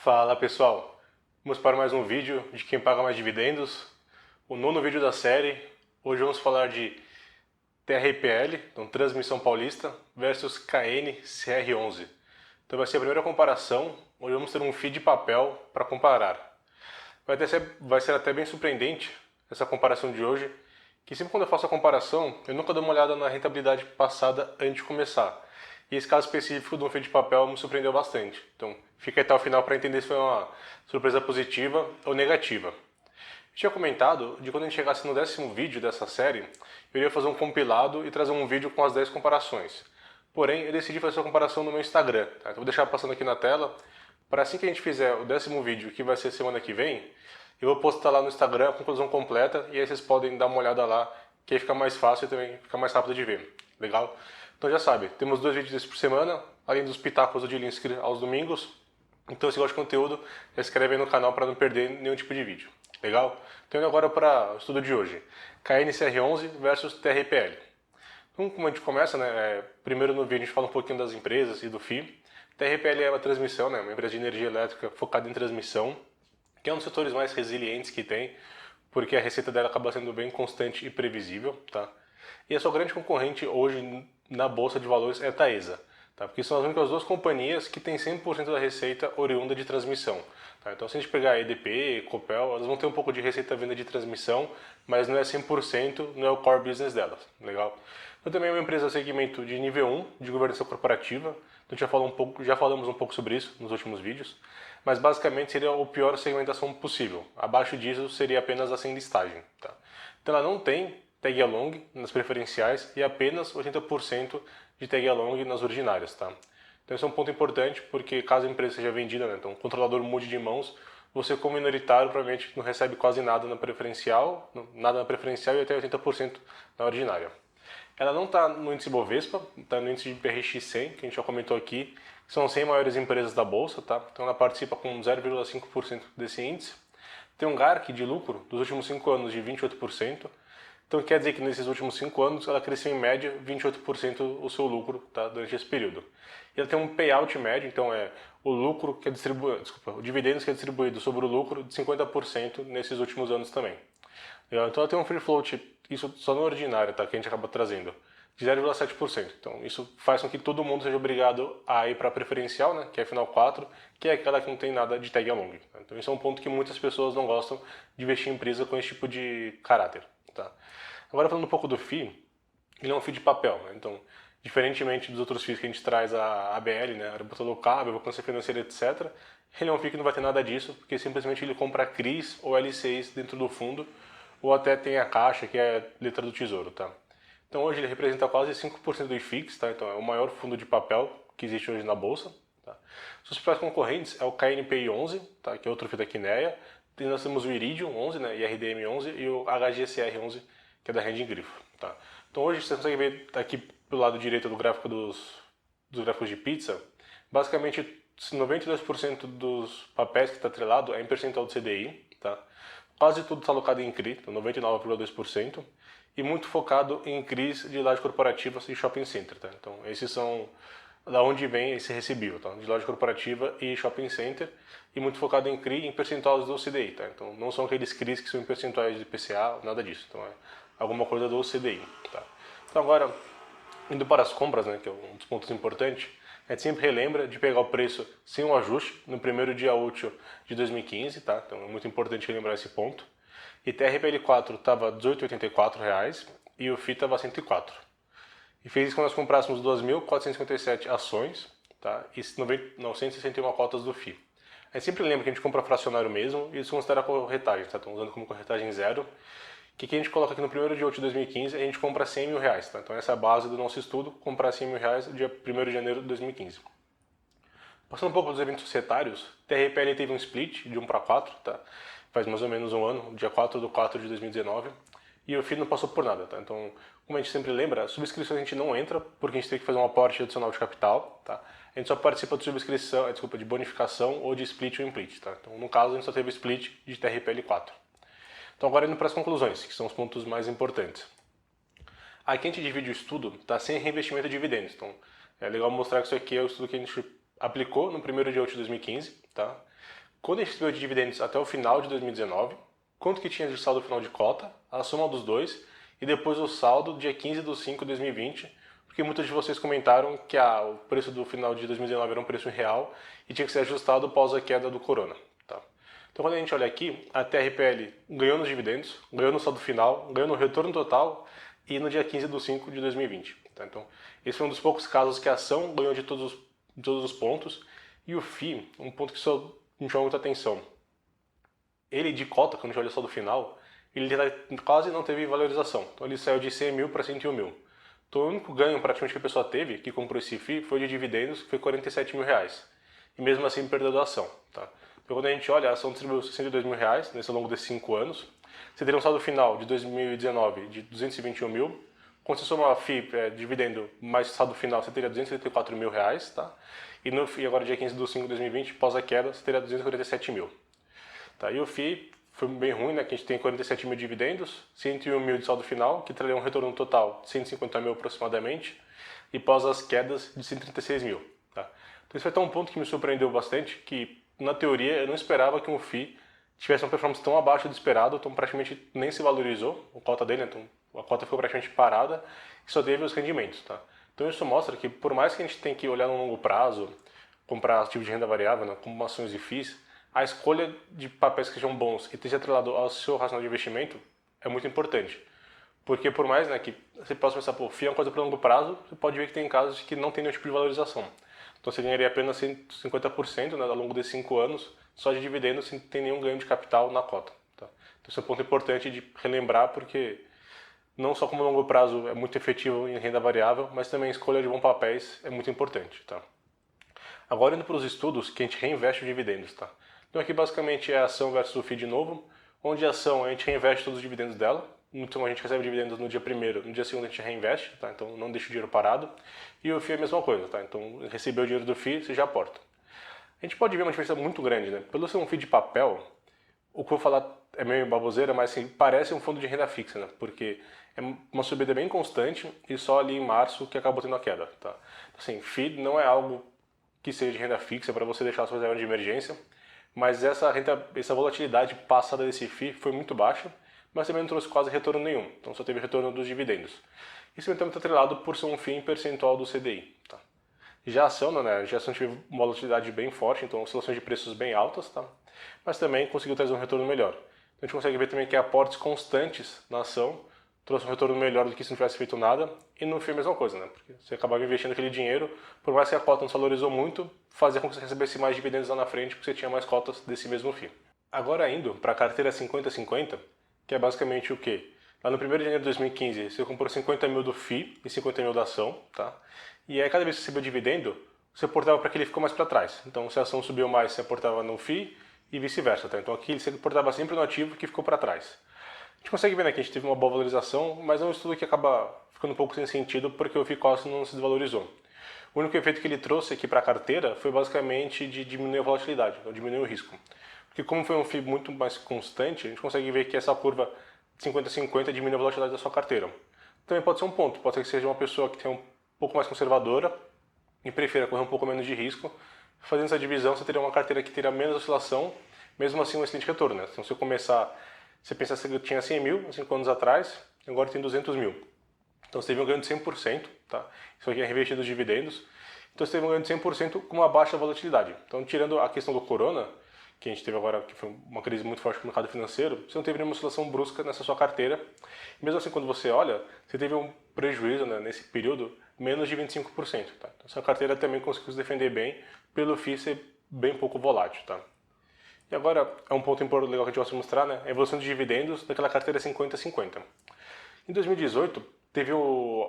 Fala pessoal, vamos para mais um vídeo de quem paga mais dividendos, o nono vídeo da série. Hoje vamos falar de TRPL, então Transmissão Paulista, versus KN-CR11. Então vai ser a primeira comparação, onde vamos ter um feed de papel para comparar. Vai ser até bem surpreendente essa comparação de hoje, que sempre quando eu faço a comparação, eu nunca dou uma olhada na rentabilidade passada antes de começar. E esse caso específico do feed de papel me surpreendeu bastante. Então fica até o final para entender se foi uma surpresa positiva ou negativa. Eu tinha comentado de quando a gente chegasse no 10º vídeo dessa série, eu iria fazer um compilado e trazer um vídeo com as 10 comparações. Porém, eu decidi fazer essa comparação no meu Instagram. Tá? Então vou deixar passando aqui na tela, para assim que a gente fizer o 10º vídeo, que vai ser semana que vem, eu vou postar lá no Instagram a conclusão completa e aí vocês podem dar uma olhada lá, que aí fica mais fácil e também fica mais rápido de ver. Legal? Então já sabe, temos 2 vídeos desses por semana, além dos pitacos do Dilinski aos domingos. Então se gosta de conteúdo, já se inscreve aí no canal para não perder nenhum tipo de vídeo. Legal? Então indo agora para o estudo de hoje. KNCR11 versus TRPL. Então como a gente começa, né, primeiro no vídeo a gente fala um pouquinho das empresas e do FII. TRPL é uma transmissão, né, uma empresa de energia elétrica focada em transmissão, que é um dos setores mais resilientes que tem, porque a receita dela acaba sendo bem constante e previsível, tá? E a sua grande concorrente hoje na bolsa de valores é a Taesa, tá? Porque são as únicas duas companhias que têm 100% da receita oriunda de transmissão. Tá? Então se a gente pegar a EDP, Copel, elas vão ter um pouco de receita vinda de transmissão, mas não é 100%, não é o core business delas, legal? Então também é uma empresa segmento de nível 1 de governança corporativa, então já falamos um pouco sobre isso nos últimos vídeos, mas basicamente seria a pior segmentação possível. Abaixo disso seria apenas a sem listagem. Tá? Então ela não tem tag along nas preferenciais e apenas 80% de tag along nas ordinárias. Tá? Então esse é um ponto importante, porque caso a empresa seja vendida, né, então o controlador mude de mãos, você como minoritário provavelmente não recebe quase nada na preferencial e até 80% na ordinária. Ela não está no índice Bovespa, está no índice de PRX 100, que a gente já comentou aqui, que são as 100 maiores empresas da Bolsa, tá? Então ela participa com 0,5% desse índice. Tem um GARC de lucro dos últimos 5 anos de 28%, então quer dizer que nesses últimos 5 anos ela cresceu em média 28% o seu lucro, tá? Durante esse período. E ela tem um payout médio, então é o lucro que é distribuído, o dividendos que é distribuído sobre o lucro de 50% nesses últimos anos também. Então ela tem um free float, isso só no ordinário, tá, que a gente acaba trazendo, de 0,7%. Então isso faz com que todo mundo seja obrigado a ir para a preferencial, né, que é a final 4, que é aquela que não tem nada de tag along. Tá? Então isso é um ponto que muitas pessoas não gostam de investir em empresa com esse tipo de caráter. Tá? Agora falando um pouco do FII, ele é um FII de papel, né? Então diferentemente dos outros FIIs que a gente traz, a ABL, né, a Arbitragem Local, a Poupança Financeira, etc., ele é um FII que não vai ter nada disso, porque simplesmente ele compra CRIs ou LCs dentro do fundo, ou até tem a caixa, que é a letra do tesouro, tá? Então hoje ele representa quase 5% do IFIX, tá? Então é o maior fundo de papel que existe hoje na bolsa, tá? Seus principais concorrentes é o KNPI 11, tá? Que é outro FII da Quineia. E nós temos o Iridium 11, né? IRDM 11 e o HGCR 11, que é da Rending Grifo, tá? Então hoje você consegue ver aqui pelo lado direito do gráfico dos gráficos de pizza, basicamente 92% dos papéis que está atrelado é em percentual do CDI, tá? Quase tudo está alocado em CRI, então 99,2%, e muito focado em CRIs de lajes corporativas e shopping center. Tá? Então esses são da onde vem esse recebível, tá? De laje corporativa e shopping center, e muito focado em CRI em percentuais do CDI. Tá? Então não são aqueles CRIs que são em percentuais de IPCA, nada disso. Então é alguma coisa do CDI. Tá? Então agora, indo para as compras, né, que é um dos pontos importantes, a gente sempre relembra de pegar o preço sem um ajuste no primeiro dia útil de 2015, tá? Então é muito importante relembrar esse ponto. E TRPL4 estava R$ 18,84 e o FII estava 104. E fez isso quando nós comprássemos 2.457 ações, tá? E 961 cotas do FII. A gente sempre lembra que a gente compra fracionário mesmo e isso considera corretagem, tá? Estamos usando como corretagem zero. Que a gente coloca aqui no primeiro dia útil de 2015, a gente compra R$ 100 mil, tá? Então essa é a base do nosso estudo, comprar R$ 100 mil no dia 1º de janeiro de 2015. Passando um pouco dos eventos societários, TRPL teve um split de 1 para 4, tá? Faz mais ou menos um ano, dia 4/4 de 2019, e o FII não passou por nada, tá? Então, como a gente sempre lembra, subscrições a gente não entra, porque a gente tem que fazer um aporte adicional de capital, tá? A gente só participa de subscrição, de bonificação ou de split ou implit, tá? Então, no caso, a gente só teve split de TRPL 4. Então agora indo para as conclusões, que são os pontos mais importantes. Aqui a gente divide o estudo, tá, sem reinvestimento de dividendos. Então é legal mostrar que isso aqui é o estudo que a gente aplicou no primeiro dia útil de 2015, tá? quando a gente recebeu de dividendos até o final de 2019, quanto que tinha de saldo final de cota, a soma dos dois, e depois o saldo dia 15/5/2020, porque muitos de vocês comentaram que o preço do final de 2019 era um preço real e tinha que ser ajustado após a queda do corona. Tá? Então quando a gente olha aqui, a TRPL ganhou nos dividendos, ganhou no saldo final, ganhou no retorno total e no dia 15/5/2020. Tá? Então esse foi um dos poucos casos que a ação ganhou de todos os pontos, e o FII, um ponto que só me chamou muita atenção. Ele de cota, quando a gente olha só do final, ele quase não teve valorização. Então ele saiu de 100 mil para 101 mil. Então o único ganho praticamente que a pessoa teve, que comprou esse FII, foi de dividendos, que foi 47 mil reais. E mesmo assim perdeu a ação. Tá? Então quando a gente olha, a ação distribuiu 62 mil reais ao longo desses 5 anos. Você teria um saldo final de 2019 de 221 mil. Quando você soma FII, dividendo, mais saldo final, você teria 274 mil reais. Tá? E agora dia 15/5/2020, após a queda, você teria 247 mil. Tá? E o FII foi bem ruim, né? Que a gente tem 47 mil dividendos, 101 mil de saldo final, que traria um retorno total de 150 mil aproximadamente, e pós as quedas de 136 mil. Tá? Então isso foi até um ponto que me surpreendeu bastante, que na teoria eu não esperava que um FII tivesse uma performance tão abaixo do esperado, então praticamente nem se valorizou a cota dele, então a cota ficou praticamente parada e só teve os rendimentos. Tá? Então isso mostra que por mais que a gente tenha que olhar no longo prazo, comprar ativos de renda variável, né, como ações e FIIs, a escolha de papéis que sejam bons e esteja atrelado ao seu racional de investimento é muito importante. Porque por mais, né, que você possa pensar, pô, FII é uma coisa para longo prazo, você pode ver que tem casos que não tem nenhum tipo de valorização. Então você ganharia apenas 150%, né, ao longo desses 5 anos só de dividendos sem ter nenhum ganho de capital na cota. Tá? Então esse é um ponto importante de relembrar, porque não só como longo prazo é muito efetivo em renda variável, mas também a escolha de bons papéis é muito importante. Tá? Agora indo para os estudos que a gente reinveste os dividendos. Tá? Então aqui basicamente é a ação versus o FII de novo, onde a ação a gente reinveste todos os dividendos dela, então a gente recebe dividendos no dia primeiro, no dia segundo a gente reinveste, tá? Então não deixa o dinheiro parado, e o FII é a mesma coisa, tá? Então recebeu o dinheiro do FII, você já aporta. A gente pode ver uma diferença muito grande, né? Pelo ser um FII de papel, o que eu vou falar é meio baboseira, mas assim, parece um fundo de renda fixa, né? Porque é uma subida bem constante e só ali em março que acabou tendo a queda, tá? Assim, FII não é algo que seja de renda fixa para você deixar suas reservas de emergência, mas essa volatilidade passada desse FII foi muito baixa, mas também não trouxe quase retorno nenhum, então só teve retorno dos dividendos. Isso também está atrelado por ser um FII em percentual do CDI. Tá? Já a ação, né, já a ação teve uma volatilidade bem forte, então oscilações de preços bem altas, tá? Mas também conseguiu trazer um retorno melhor. Então a gente consegue ver também que aportes constantes na ação trouxe um retorno melhor do que se não tivesse feito nada, e no FII a mesma coisa, né? Porque você acabava investindo aquele dinheiro, por mais que a cota não se valorizou muito, fazia com que você recebesse mais dividendos lá na frente, porque você tinha mais cotas desse mesmo FII. Agora indo para a carteira 50/50, que é basicamente o quê? Lá no 1º de janeiro de 2015, você comprou 50 mil do FII e 50 mil da ação, tá? E aí cada vez que você recebeu dividendo, você aportava para aquele que ficou mais para trás. Então se a ação subiu mais, você aportava no FII e vice-versa, tá? Então aqui você aportava sempre no ativo que ficou para trás. A gente consegue ver, né, que a gente teve uma boa valorização, mas é um estudo que acaba ficando um pouco sem sentido porque o FII Cost não se desvalorizou. O único efeito que ele trouxe aqui para a carteira foi basicamente de diminuir a volatilidade, ou diminuir o risco. Porque como foi um FII muito mais constante, a gente consegue ver que essa curva de 50/50 diminui a volatilidade da sua carteira. Também pode ser um ponto, pode ser que seja uma pessoa que tenha um pouco mais conservadora e prefira correr um pouco menos de risco. Fazendo essa divisão, você teria uma carteira que teria menos oscilação, mesmo assim um excelente retorno. Né? Então se eu começar, você pensa que eu tinha 100 mil há 5 anos atrás, agora tem 200 mil. Então você teve um ganho de 100%, tá? Isso aqui é reinvestido os dividendos. Então você teve um ganho de 100% com uma baixa volatilidade. Então tirando a questão do corona, que a gente teve agora, que foi uma crise muito forte no mercado financeiro, você não teve nenhuma oscilação brusca nessa sua carteira. E mesmo assim, quando você olha, você teve um prejuízo, né, nesse período, menos de 25%. Tá? Então sua carteira também conseguiu se defender bem, pelo FII ser bem pouco volátil. Tá? E agora, é um ponto importante legal que a gente gosta de mostrar, né, a evolução de dividendos daquela carteira 50/50. Em 2018, teve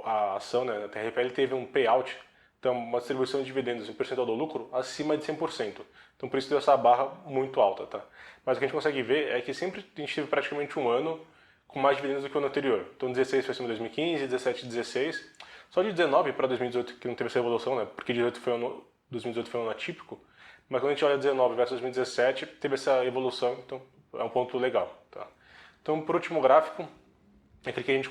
a ação, né, a TRPL teve um payout, então uma distribuição de dividendos em percentual do lucro acima de 100%. Então por isso deu essa barra muito alta, tá? Mas o que a gente consegue ver é que sempre a gente teve praticamente um ano com mais dividendos do que o ano anterior. Então 16 foi acima de 2015, 17, 16. Só de 19 para 2018 que não teve essa evolução, né? Porque 2018 foi um ano atípico. Mas quando a gente olha 19 versus 2017, teve essa evolução, então é um ponto legal, tá? Então por último gráfico, é aquele que a gente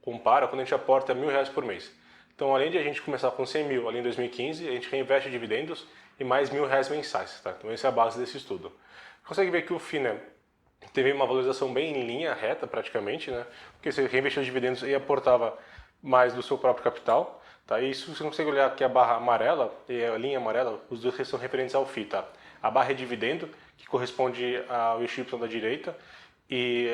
compara quando a gente aporta R$1.000 por mês. Então, além de a gente começar com 100 mil ali em 2015, a gente reinveste dividendos e mais R$ 1.000 mensais, tá? Então essa é a base desse estudo. Consegue ver que o FII, né, teve uma valorização bem em linha reta praticamente, né? Porque você reinvestiu os dividendos e aportava mais do seu próprio capital, tá? E isso você consegue olhar aqui a barra amarela e a linha amarela, os dois são referentes ao FII, tá? A barra é dividendo, que corresponde ao XY da direita, e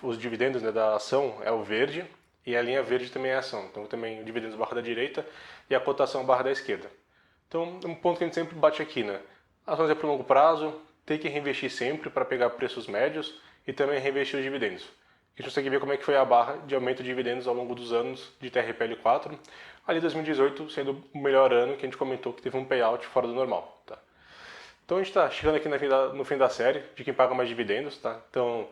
os dividendos, né, da ação é o verde, e a linha verde também é a ação. Então também dividendos barra da direita e a cotação barra da esquerda. Então um ponto que a gente sempre bate aqui, né? Ações é por longo prazo, tem que reinvestir sempre para pegar preços médios e também reinvestir os dividendos. A gente consegue ver como é que foi a barra de aumento de dividendos ao longo dos anos de TRPL4, ali 2018 sendo o melhor ano que a gente comentou que teve um payout fora do normal. Tá? Então a gente está chegando aqui no fim da série de quem paga mais dividendos. Tá? Então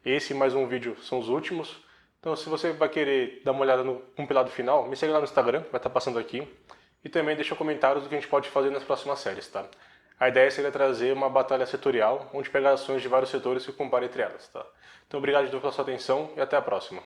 esse e mais um vídeo são os últimos. Então se você vai querer dar uma olhada no compilado final, me segue lá no Instagram, vai estar passando aqui. E também deixa comentários do que a gente pode fazer nas próximas séries. Tá? A ideia seria trazer uma batalha setorial, onde pegar ações de vários setores e comparar entre elas. Tá? Então obrigado de novo pela sua atenção e até a próxima.